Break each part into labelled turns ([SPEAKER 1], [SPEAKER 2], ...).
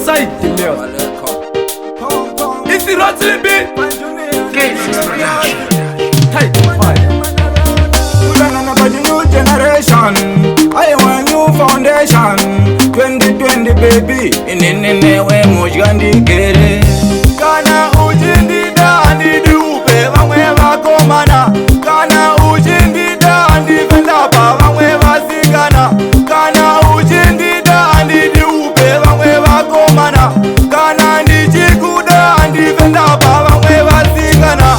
[SPEAKER 1] side it's the Rotary beat. Hey,
[SPEAKER 2] New generation, I want new foundation. 2020 baby, inene we mujandi kere. Kana ujindi dandi dupe, vamwe vakomana. Kana ujindi dandi vendapa, vamwe vasikana. Kana ujindi dandi dupe, vamwe vakomana. Kana ndichiku dandi vendapa, vamwe vasikana.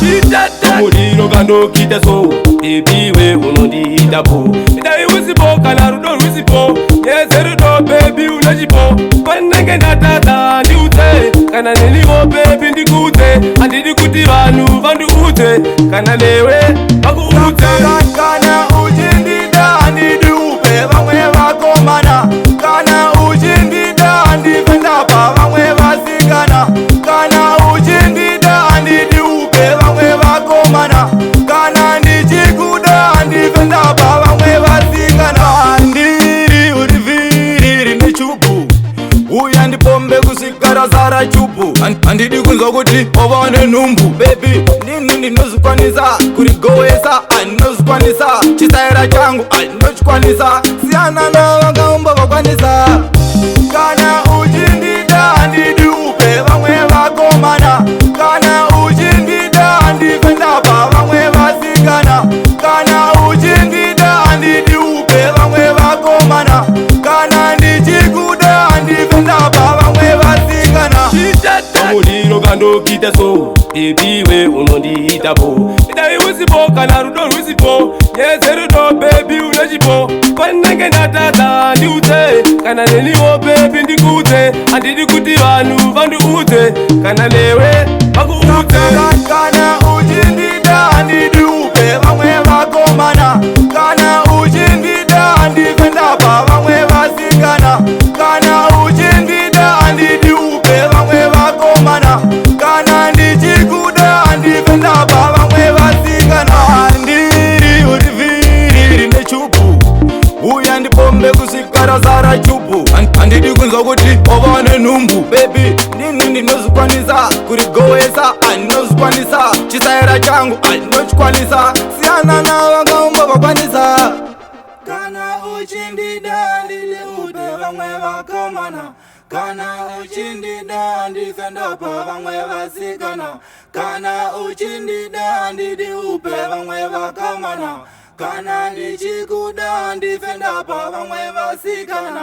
[SPEAKER 1] Muliro kando kita so, baby we unondita po. Idai wisipo kana rudo wisipo, yeserudo baby unajipo. Kwenenge natata ndiute, kana niliwo baby ndikute. Andidi kuti vanu vandu ute, kana lewe baku ute.
[SPEAKER 2] Kana ujindi dandi dupe, vamwe vakomana. Kana ujindi dandi vendapa, vamwe vasikana. Kana ujindi dandi dupe, vamwe vakomana. Kana ndichikuda ndivendapa, vamwe vasikana. Ndiri uriviri nechupu, uya ndipombe kusikara zara chupu. Andidi kunzwa kuti ovane numbu. Baby, nini ndinozikwanisa kurigowesa, ndinozikwanisa chisaira changu, ndinochikwanisa. Siyana na vakaumba vakwanisa. Kana ujindi dandi dupe, vamwe vakomana. Kana ujindi dandi vendapa, vamwe vasikana. Kana ujindi dandi dupe, vamwe vakomana. Kana ndichikuda ndivendapa, vamwe vasikana.
[SPEAKER 1] Muliro kando kita so, baby we unondita po. Idai wisipo kana rudo wisipo, yeserudo baby unajipo. Kwenenge natata ndiute, kana niliwo baby ndikute. Andidi kuti vanu vandu ute, kana lewe baku ute.
[SPEAKER 2] Kana ujindi dandi dupe, vamwe vakomana. Kana ujindi dandi vendapa, vamwe vasikana. Kana ujindi dandi dupe, vamwe vakomana. Kana ndichikuda ndivendapa, vamwe vasikana. Ndiri uriviri nechupu, uya ndipombe kusikara zara chupu. Andidi kunzwa kuti ovane numbu. Baby, nini ndinozikwanisa kurigowesa, ndinozikwanisa chisaira changu, ndinochikwanisa. Siyana na vakaumba vakwanisa. Kana uchindi dandi liupe, vamwe vakomana. Kana uchindi dandi vendapa, vamwe vasikana. Kana uchindi dandi liupe, vamwe vakomana. Kana ndichikuda ndivendapa, vamwe vasikana.